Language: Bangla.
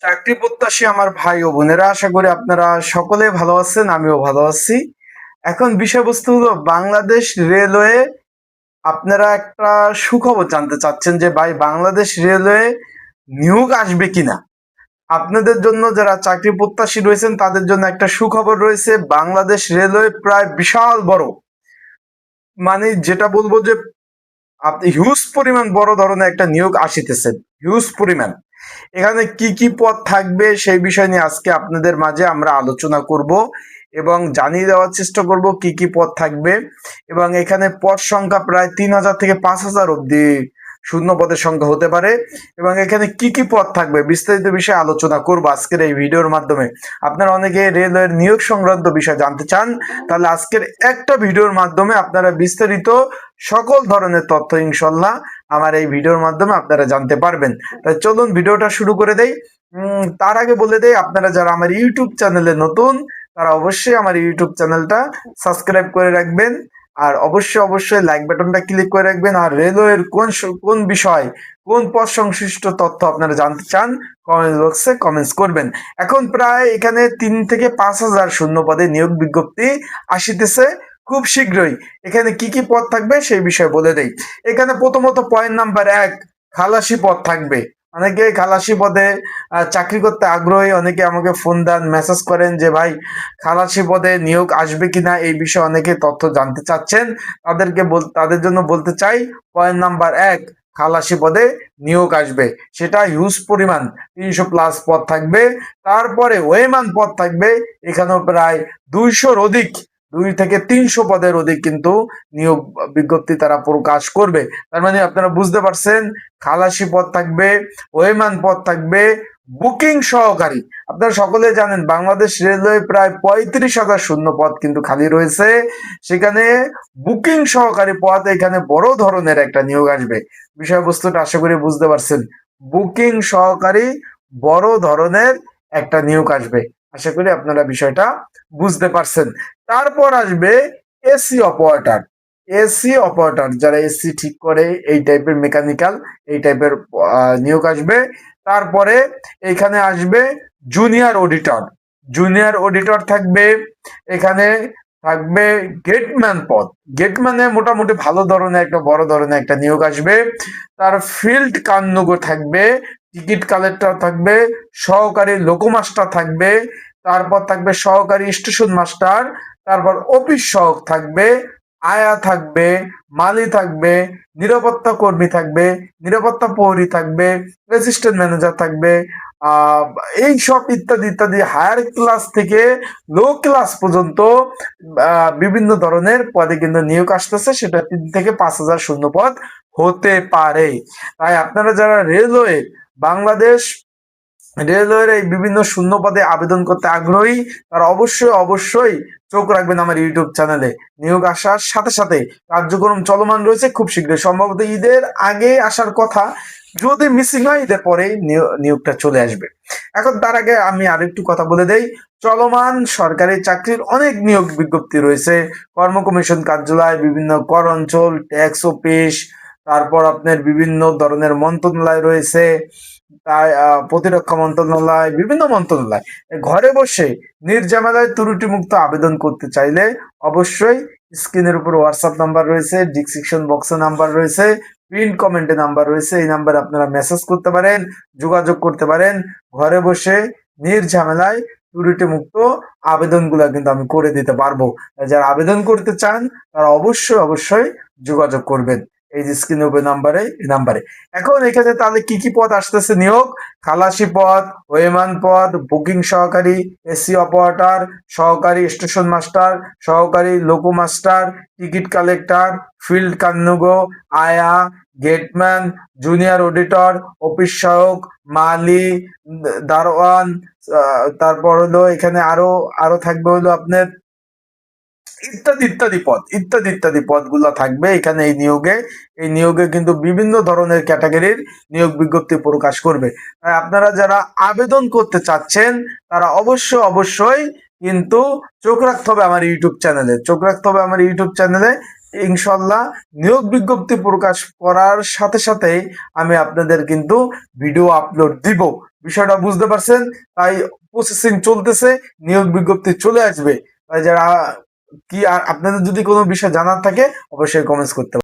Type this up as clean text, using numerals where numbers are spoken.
চাকরি প্রত্যাশী আমার ভাই ও বোনেরা, আশা করি আপনারা সকলে ভালো আছেন, আমিও ভালো আছি। এখন বিষয়বস্তু হলো বাংলাদেশ রেলওয়ে। আপনারা একটা সুখবর জানতে চাচ্ছেন যে ভাই বাংলাদেশ রেলওয়ে নিয়োগ আসবে কিনা। আপনাদের জন্য যারা চাকরি প্রত্যাশী রয়েছেন তাদের জন্য একটা সুখবর রয়েছে। বাংলাদেশ রেলওয়ে প্রায় বিশাল বড়, মানে যেটা বলবো যে আপনি হিউজ পরিমাণ বড় ধরনের একটা নিয়োগ আসিতেছে, হিউজ পরিমাণ। এখানে কি কি পদ থাকবে সেই বিষয় নিয়ে আজকে আপনাদের মাঝে আমরা আলোচনা করব এবং জানিয়ে দেওয়ার চেষ্টা করব কি কি পদ থাকবে। এবং এখানে পদ সংখ্যা প্রায় 3000 থেকে 5000 অব্দি শূন্য পদের সংখ্যা হতে পারে। এবং এখানে কি কি পদ থাকবে বিস্তারিত বিষয়ে আলোচনা করব আজকের এই ভিডিওর মাধ্যমে। আপনারা অনেকে রেলওয়ের নিয়োগ সংক্রান্ত বিষয় জানতে চান, তাহলে আজকের একটা ভিডিওর মাধ্যমে আপনারা বিস্তারিত সকল ধরনের তথ্য ইনশাল্লাহ আমার এই ভিডিওর মাধ্যমে আপনারা জানতে পারবেন। তাই চলুন ভিডিওটা শুরু করে দেই। তার আগে বলে দেই, আপনারা যারা আমার ইউটিউব চ্যানেলে নতুন তারা অবশ্যই আমার ইউটিউব চ্যানেলটা সাবস্ক্রাইব করে রাখবেন। আর অবশ্যই লাইক বাটনটা ক্লিক করে রাখবেন। আর রেলওয়ের কোন বিষয়, কোন পদ সংশ্লিষ্ট তথ্য আপনারা জানতে চান কমেন্ট বক্সে কমেন্টস করবেন। এখন প্রায় এখানে 3 থেকে 5000 শূন্য পদে নিয়োগ বিজ্ঞপ্তি আসিতেছে খুব শীঘ্রই। এখানে কি কি পদ থাকবে সেই বিষয়ে বলে দেই। এখানে প্রথমত পয়েন্ট নাম্বার 1, খালাসি পদ থাকবে। অনেকে খালাসি পদে চাকরি করতে আগ্রহী, অনেকে আমাকে ফোন দেন, মেসেজ করেন যে ভাই খালাসি পদে নিয়োগ আসবে কিনা, এই বিষয়ে অনেকে তথ্য জানতে চাচ্ছেন। তাদের জন্য বলতে চাই, পয়েন্ট নাম্বার 1, খালাসি পদে নিয়োগ আসবে, সেটা হিউজ পরিমাণ 300+ পদ থাকবে। তারপরে ওয়েমান পদ থাকবে, এখানেও প্রায় 200-র অধিক, 2 থেকে 300 পদের অধিক কিন্তু নিয়োগ বিজ্ঞপ্তি তারা প্রকাশ করবে। তার মানে আপনারা বুঝতে পারছেন, খালাসি পদ থাকবে, ওয়েমান পদ থাকবে, বুকিং সহকারী। আপনারা সকলে জানেন বাংলাদেশ রেলওয়ে প্রায় 35,000 শূন্য পদ কিন্তু খালি রয়েছে। সেখানে বুকিং সহকারী পদ, এখানে বড় ধরনের একটা নিয়োগ আসবে। বিষয়বস্তুটা আশা করি বুঝতে পারছেন। বুকিং সহকারী বড় ধরনের একটা নিয়োগ আসবে, আশা করি আপনারা বিষয়টা বুঝতে পারছেন। তারপর আসবে এসি অপারেটর। এসি অপারেটর যারা এসি ঠিক করে, এই টাইপের মেকানিক্যাল, এই টাইপের নিয়োগ আসবে। তারপরে এখানে আসবে জুনিয়র অডিটর। জুনিয়র অডিটর থাকবে। এখানে থাকবে গেটম্যান পদ। গেটম্যানে মোটামুটি ভালো ধরনের একটা বড় ধরনের একটা নিয়োগ আসবে। তার ফিল্ড কান্নগো থাকবে, টিকিট কালেক্টর থাকবে, সহকারী লোকোমাস্টার থাকবে, তারপর থাকবে সহকারী স্টেশন মাস্টার, তারপর অফিস সহক থাকবে, আয়া থাকবে, মালি থাকবে, নিরাপত্তা কর্মী থাকবে, নিরাপত্তা প্রহরী থাকবে, অ্যাসিস্ট্যান্ট ম্যানেজার থাকবে। আহ এই সব ইত্যাদি ইত্যাদি হায়ার ক্লাস থেকে লো ক্লাস পর্যন্ত বিভিন্ন ধরনের পদে কিন্তু নিয়োগ আসতেছে। সেটা 3 থেকে 5000 শূন্য পদ হতে পারে। তাই আপনারা যারা রেলওয়ে, বাংলাদেশ রেলওয়ের এই বিভিন্ন শূন্য পদে আবেদন করতে আগ্রহী, তারা অবশ্যই চোখ রাখবেন আমার ইউটিউব চ্যানেলে। নিয়োগ আসার সাথে সাথে কার্যক্রম চলমান রয়েছে, খুব শীঘ্রই, সম্ভবত ঈদের আগে আসার কথা। যদি মিসিং হয় ঈদের পরে নিয়োগটা চলে আসবে। এখন তার আগে আমি আরেকটু কথা বলে দেই। চলমান সরকারি চাকরির অনেক নিয়োগ বিজ্ঞপ্তি রয়েছে। কর্ম কমিশন কার্যালয়, বিভিন্ন কর অঞ্চল, ট্যাক্স অফিস, তারপর আপনার বিভিন্ন ধরনের মন্ত্রণালয় রয়েছে, তাই প্রতিরক্ষা মন্ত্রণালয়, বিভিন্ন মন্ত্রণালয়। ঘরে বসে নির্ঝামেলায় ত্রুটিমুক্ত আবেদন করতে চাইলে অবশ্যই স্ক্রিনের উপর হোয়াটসঅ্যাপ নাম্বার রয়েছে, ডিসক্রিপশন বক্সে নাম্বার রয়েছে, পিন কমেন্টে নাম্বার রয়েছে। এই নাম্বারে আপনারা মেসেজ করতে পারেন, যোগাযোগ করতে পারেন। ঘরে বসে নির্ঝামেলায় ত্রুটিমুক্ত আবেদনগুলো কিন্তু আমি করে দিতে পারবো। যারা আবেদন করতে চান তারা অবশ্যই যোগাযোগ করবেন এই যে স্ক্রিনের উপর নাম্বারে। এখন এখানে তাহলে কি কি পদ আসতেছে নিয়োগ: খালাসি পদ, ওয়েমান পদ, বুকিং সহকারী, এসি অপারেটর, সহকারী স্টেশন মাস্টার, সহকারী লোকো মাস্টার, টিকিট কালেক্টর, ফিল্ড কান্নুগো, আয়া, গেটম্যান, জুনিয়র অডিটর, অফিস সহায়ক, মালি, দারোয়ান। তারপর হলো এখানে আরো থাকবে হলো আপনার ইত্যাদি পদগুলো থাকবে এখানে। এই নিয়োগে কিন্তু বিভিন্ন ধরনের ক্যাটাগরির নিয়োগ বিজ্ঞপ্তি প্রকাশ করবে। তাই আপনারা যারা আবেদন করতে চাচ্ছেন তারা অবশ্যই কিন্তু চোখ রাখতে হবে আমার ইউটিউব চ্যানেলে। ইনশাল্লাহ নিয়োগ বিজ্ঞপ্তি প্রকাশ করার সাথে সাথেই আমি আপনাদের কিন্তু ভিডিও আপলোড দিব। বিষয়টা বুঝতে পারছেন? তাই প্রসেসিং চলতেছে, নিয়োগ বিজ্ঞপ্তি চলে আসবে। তাই যারা কি আপনাদের যদি কোনো বিষয় জানার থাকে অবশ্যই কমেন্টস করতে পারেন।